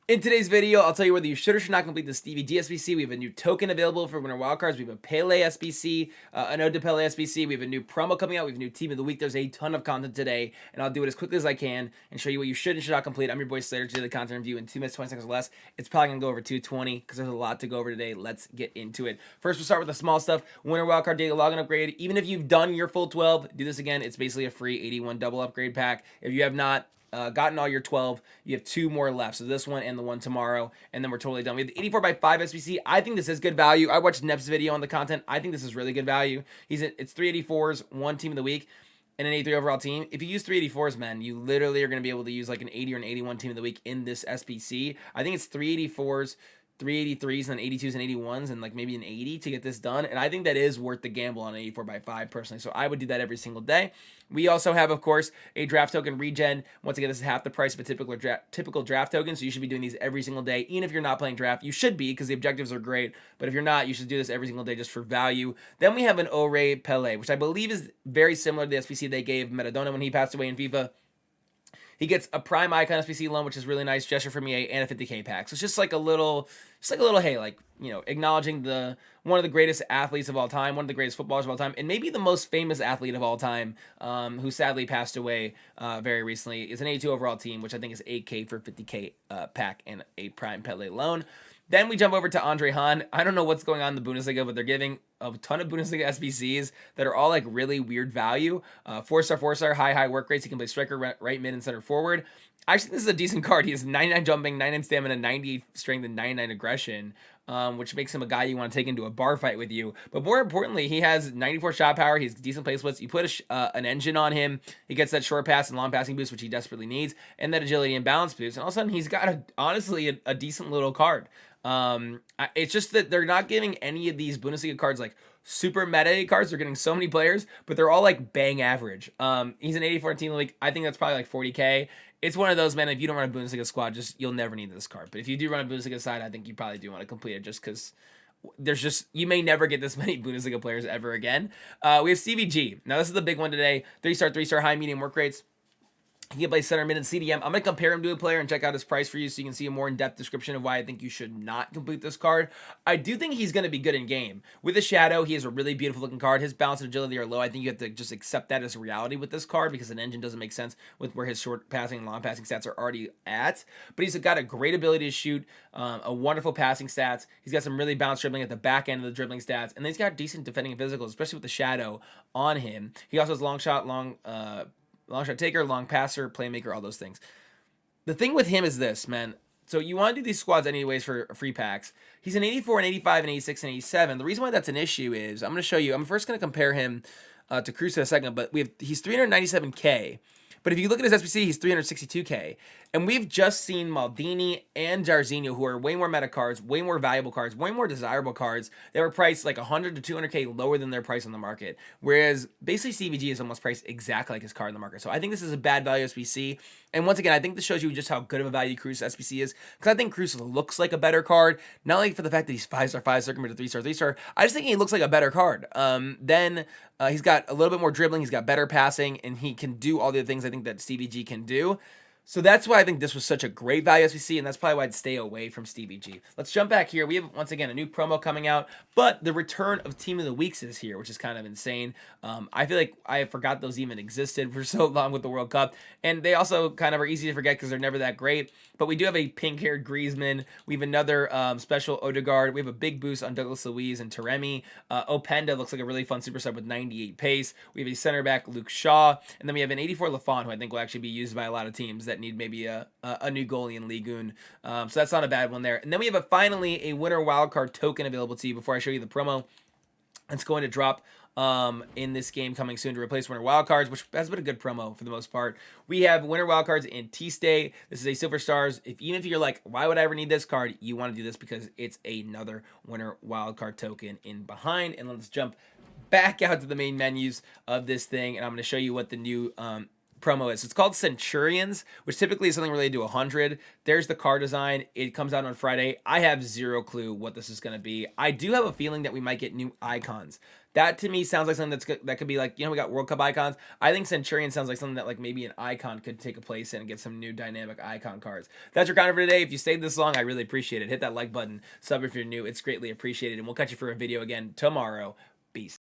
In today's video, I'll tell you whether you should or should not complete the Stevie SBC. We have a new token available for winner wildcards. We have a Pele SBC, an Ode to Pele SBC. We have a new promo coming out. We have a new team of the week. There's a ton of content today, and I'll do it as quickly as I can and show you what you should and should not complete. I'm your boy Slater, to do the content review in 2 minutes, 20 seconds or less. It's probably going to go over 2:20 because there's a lot to go over today. Let's get into it. First, we'll start with the small stuff. Winner wildcard daily login upgrade. Even if you've done your full 12, do this again. It's basically a free 81 double upgrade pack. If you have not gotten all your 12, you have 2 more left. So this one and the one tomorrow, and then we're totally done. We have the 84x5 SBC. I think this is good value. I watched Nep's video on the content. I think this is really good value. It's 384s, one team of the week, and an 83 overall team. If you use 384s, man, you literally are going to be able to use like an 80 or an 81 team of the week in this SBC. I think it's 384s, 383s, and then 82s and 81s, and like maybe an 80 to get this done. And I think that is worth the gamble on 84x5 personally. So I would do that every single day. We also have, of course, a draft token regen. Once again, this is half the price of a typical draft token, so you should be doing these every single day. Even if you're not playing draft, you should be, because the objectives are great. But if you're not, you should do this every single day just for value. Then we have an Rei Pele, which I believe is very similar to the SBC they gave Maradona when he passed away in FIFA. He gets a prime icon SBC loan, which is really nice gesture from EA, and a 50k pack. So it's just like a little, hey, like, you know, acknowledging one of the greatest athletes of all time, one of the greatest footballers of all time, and maybe the most famous athlete of all time, who sadly passed away very recently. It's an 82 overall team, which I think is 8k for 50k pack and a prime Pele loan. Then we jump over to Andre Hahn. I don't know what's going on in the Bundesliga, but they're giving a ton of Bundesliga SBCs that are all like really weird value. 4-star, high work rates. He can play striker, right mid, and center forward. I actually think this is a decent card. He has 99 jumping, 99 stamina, 98 strength, and 99 aggression, which makes him a guy you want to take into a bar fight with you. But more importantly, he has 94 shot power. He has decent play splits. You put an engine on him, he gets that short pass and long passing boost, which he desperately needs, and that agility and balance boost. And all of a sudden, he's got honestly a decent little card. It's just that they're not giving any of these Bundesliga cards like super meta cards. They're getting so many players, but they're all like bang average. He's an 84 team league. I think that's probably like 40k. It's one of those, man, if you don't run a Bundesliga squad, you'll never need this card. But if you do run a Bundesliga side, I think you probably do want to complete it, just because you may never get this many Bundesliga players ever again. We have CBG. Now this is the big one today. 3-star, 3-star, high, medium work rates. He can play center mid and CDM. I'm going to compare him to a player and check out his price for you so you can see a more in-depth description of why I think you should not complete this card. I do think he's going to be good in game. With the Shadow, he has a really beautiful looking card. His balance and agility are low. I think you have to just accept that as a reality with this card, because an engine doesn't make sense with where his short passing and long passing stats are already at. But he's got a great ability to shoot, a wonderful passing stats. He's got some really balanced dribbling at the back end of the dribbling stats, and then he's got decent defending and physicals, especially with the Shadow on him. He also has long shot taker, long passer, playmaker, all those things. The thing with him is this, man. So you want to do these squads anyways for free packs. He's an 84 and 85 and 86 and 87. The reason why that's an issue is I'm going to show you. I'm first going to compare him to Cruz in a second, but he's 397k. But if you look at his SBC, he's 362k. And we've just seen Maldini and Jairzinho, who are way more meta cards, way more valuable cards, way more desirable cards. They were priced like 100 to 200k lower than their price on the market. Whereas basically CVG is almost priced exactly like his card in the market. So I think this is a bad value SBC. And once again, I think this shows you just how good of a value Cruz SBC is. Because I think Cruz looks like a better card. Not only for the fact that he's 5-star, 5-star, compared to 3-star, 3-star. I just think he looks like a better card. Then he's got a little bit more dribbling. He's got better passing. And he can do all the other things I think that CVG can do. So that's why I think this was such a great value SBC, and that's probably why I'd stay away from Stevie G. Let's jump back here. We have, once again, a new promo coming out, but the return of Team of the Weeks is here, which is kind of insane. I feel like I forgot those even existed for so long with the World Cup, and they also kind of are easy to forget because they're never that great. But we do have a pink-haired Griezmann. We have another special Odegaard. We have a big boost on Douglas Luiz and Taremi. Openda looks like a really fun super sub with 98 pace. We have a center back, Luke Shaw, and then we have an 84 Lafon, who I think will actually be used by a lot of teams that need maybe a new goalie in Ligue 1. So that's not a bad one there. And then we have finally a winner wildcard token available to you before I show you the promo. It's going to drop in this game coming soon to replace winner wildcards, which has been a good promo for the most part. We have winner wildcards Antiste. This is a Silver Stars. Even if you're like, why would I ever need this card? You want to do this because it's another winner wildcard token in behind. And let's jump back out to the main menus of this thing, and I'm going to show you what the new promo is. It's called Centurions, which typically is something related to 100. There's the card design. It comes out on Friday. I have zero clue what this is going to be. I do have a feeling that we might get new icons. That to me sounds like something that could be like, we got World Cup icons. I think Centurion sounds like something that like maybe an icon could take a place in and get some new dynamic icon cards. That's your counter for today. If you stayed this long, I really appreciate it. Hit that like button, sub if you're new. It's greatly appreciated. And we'll catch you for a video again tomorrow. Peace.